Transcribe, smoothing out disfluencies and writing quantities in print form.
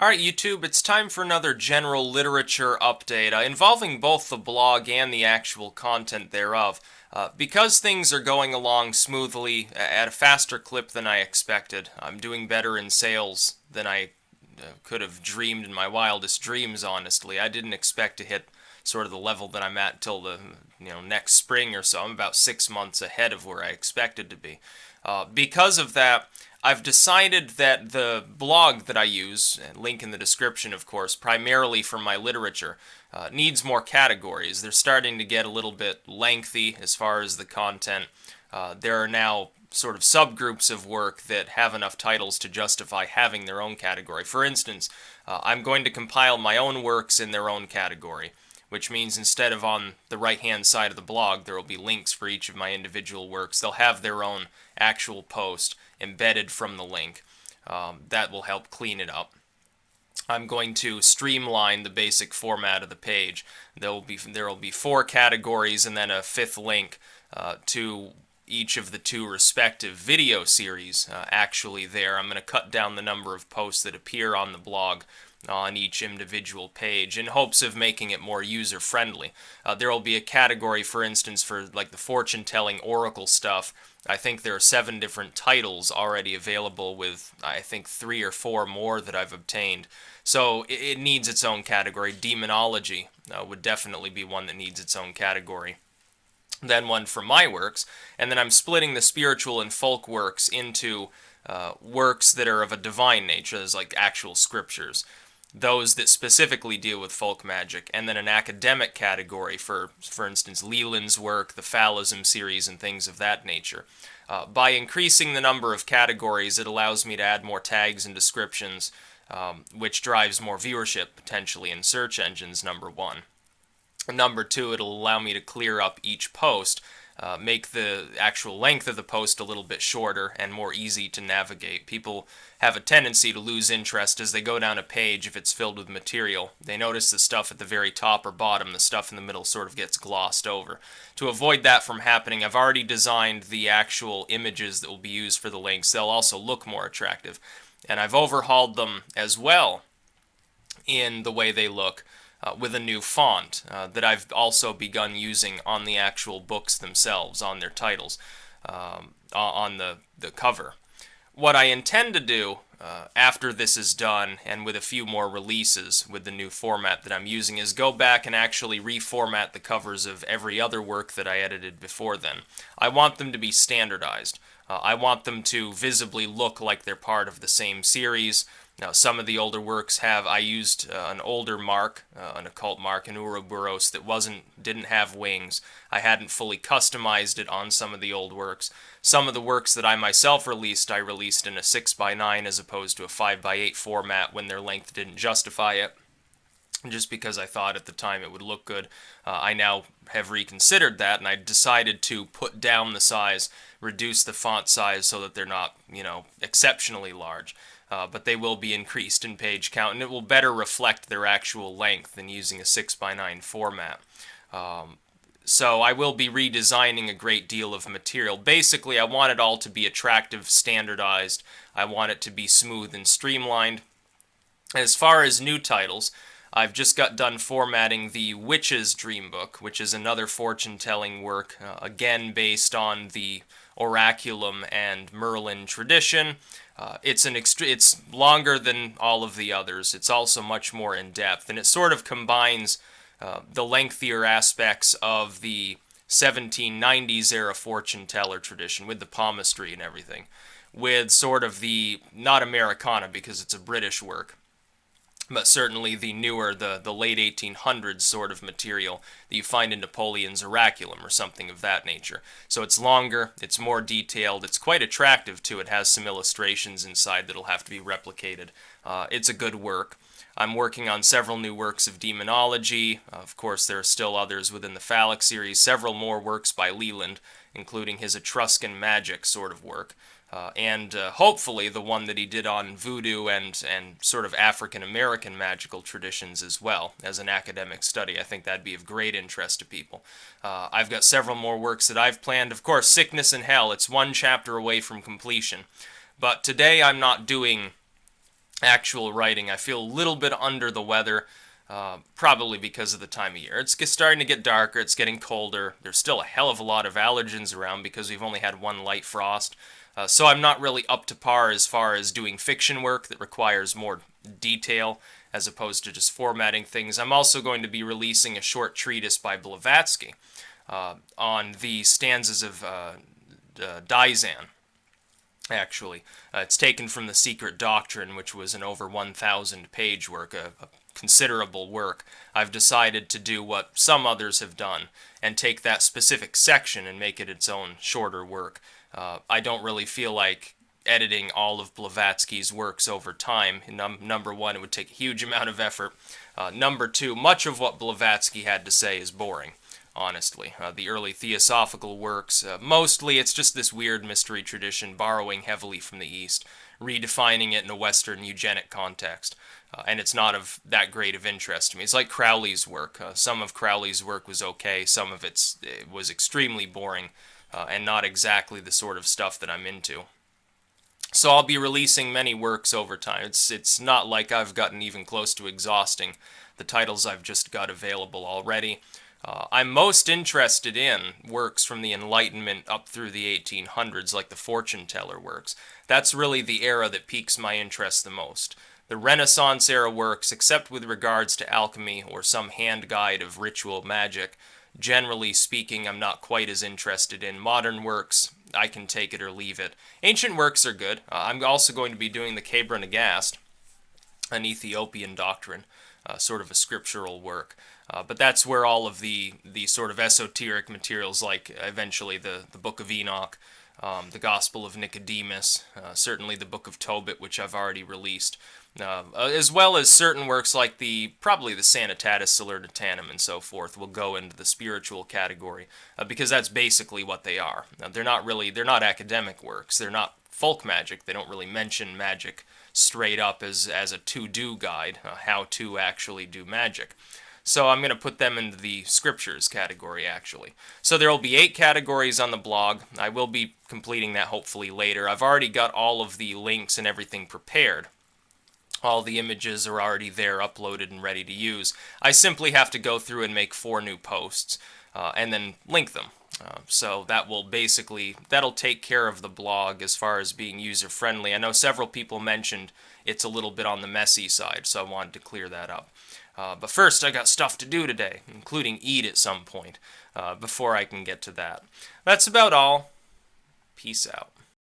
Alright, YouTube, it's time for another general literature update involving both the blog and the actual content thereof. Because things are going along smoothly at a faster clip than I expected, I'm doing better in sales than I could have dreamed in my wildest dreams, honestly. I didn't expect to hit sort of the level that I'm at till the next spring or so. I'm about 6 months ahead of where I expected to be. Because of that, I've decided that the blog that I use, link in the description of course, primarily for my literature, needs more categories. They're starting to get a little bit lengthy as far as the content. There are now sort of subgroups of work that have enough titles to justify having their own category. For instance, I'm going to compile my own works in their own category, which means instead of on the right-hand side of the blog, there will be links for each of my individual works. They'll have their own actual post embedded from the link. That will help clean it up. I'm going to streamline the basic format of the page. There will be 4 categories and then a 5th link to each of the 2 respective video series actually there. I'm going to cut down the number of posts that appear on the blog on each individual page in hopes of making it more user-friendly. There will be a category, for instance, for like the fortune-telling oracle stuff. I think there are 7 different titles already available with, I think, 3 or 4 more that I've obtained. So it needs its own category. Demonology would definitely be one that needs its own category. Then one for my works, and then I'm splitting the spiritual and folk works into works that are of a divine nature, as like actual scriptures, those that specifically deal with folk magic, and then an academic category for instance, Leland's work, the Phallism series, and things of that nature. By increasing the number of categories, it allows me to add more tags and descriptions, which drives more viewership, potentially, in search engines, number one. Number 2, it'll allow me to clear up each post, make the actual length of the post a little bit shorter and more easy to navigate. People have a tendency to lose interest as they go down a page if it's filled with material. They notice the stuff at the very top or bottom, the stuff in the middle sort of gets glossed over. To avoid that from happening, I've already designed the actual images that will be used for the links. They'll also look more attractive. And I've overhauled them as well in the way they look. With a new font that I've also begun using on the actual books themselves, on their titles, on the cover. What I intend to do after this is done, and with a few more releases with the new format that I'm using, is go back and actually reformat the covers of every other work that I edited before then. I want them to be standardized. I want them to visibly look like they're part of the same series. Now, some of the older works I used an older mark, an occult mark, an Ouroboros that didn't have wings. I hadn't fully customized it on some of the old works. Some of the works that I myself released, I released in a 6x9 as opposed to a 5x8 format when their length didn't justify it, just because I thought at the time it would look good. I now have reconsidered that, and I decided to put down the size, reduce the font size so that they're not, exceptionally large. But they will be increased in page count, and it will better reflect their actual length than using a 6x9 format. So I will be redesigning a great deal of material. Basically, I want it all to be attractive, standardized. I want it to be smooth and streamlined. As far as new titles, I've just got done formatting the Witch's Dream Book, which is another fortune-telling work, again based on the Oraculum and Merlin tradition. It's longer than all of the others. It's also much more in-depth, and it sort of combines the lengthier aspects of the 1790s era fortune teller tradition with the palmistry and everything, with sort of the, not Americana because it's a British work, but certainly the newer, the late 1800s sort of material that you find in Napoleon's Oraculum or something of that nature. So it's longer, it's more detailed, it's quite attractive too. It has some illustrations inside that'll have to be replicated. It's a good work. I'm working on several new works of demonology. Of course, there are still others within the Phallic series, several more works by Leland, including his Etruscan magic sort of work. And hopefully the one that he did on voodoo and sort of African-American magical traditions as well, as an academic study. I think that'd be of great interest to people. I've got several more works that I've planned. Of course, Sickness and Hell, it's one chapter away from completion. But today I'm not doing actual writing. I feel a little bit under the weather, probably because of the time of year. It's starting to get darker, it's getting colder. There's still a hell of a lot of allergens around because we've only had one light frost. So I'm not really up to par as far as doing fiction work that requires more detail as opposed to just formatting things. I'm also going to be releasing a short treatise by Blavatsky on the stanzas of Daizan, actually. It's taken from The Secret Doctrine, which was an over 1,000 page work, a considerable work. I've decided to do what some others have done and take that specific section and make it its own shorter work. I don't really feel like editing all of Blavatsky's works over time. Number one, it would take a huge amount of effort. Number two, much of what Blavatsky had to say is boring, honestly. The early theosophical works, mostly it's just this weird mystery tradition borrowing heavily from the East, redefining it in a Western eugenic context. And it's not of that great of interest to me. It's like Crowley's work. Some of Crowley's work was okay, some of it was extremely boring, and not exactly the sort of stuff that I'm into. So I'll be releasing many works over time. It's not like I've gotten even close to exhausting the titles I've just got available already. I'm most interested in works from the Enlightenment up through the 1800s, like the fortune teller works. That's really the era that piques my interest the most. The Renaissance era works, except with regards to alchemy or some hand guide of ritual magic, generally speaking, I'm not quite as interested in. Modern works, I can take it or leave it. Ancient works are good. I'm also going to be doing the Kebra Nagast, an Ethiopian doctrine, sort of a scriptural work. But that's where all of the sort of esoteric materials, like eventually the Book of Enoch, the Gospel of Nicodemus, certainly the Book of Tobit, which I've already released, as well as certain works like probably the Sanitatis Salernitanum and so forth, will go into the spiritual category, because that's basically what they are. They're not academic works. They're not folk magic. They don't really mention magic straight up as a to-do guide, how to actually do magic. So I'm going to put them into the scriptures category, actually. So there will be 8 categories on the blog. I will be completing that hopefully later. I've already got all of the links and everything prepared. All the images are already there, uploaded and ready to use. I simply have to go through and make 4 new posts, and then link them. So that'll take care of the blog as far as being user-friendly. I know several people mentioned it's a little bit on the messy side, so I wanted to clear that up. But first, I got stuff to do today, including eat at some point, before I can get to that. That's about all. Peace out.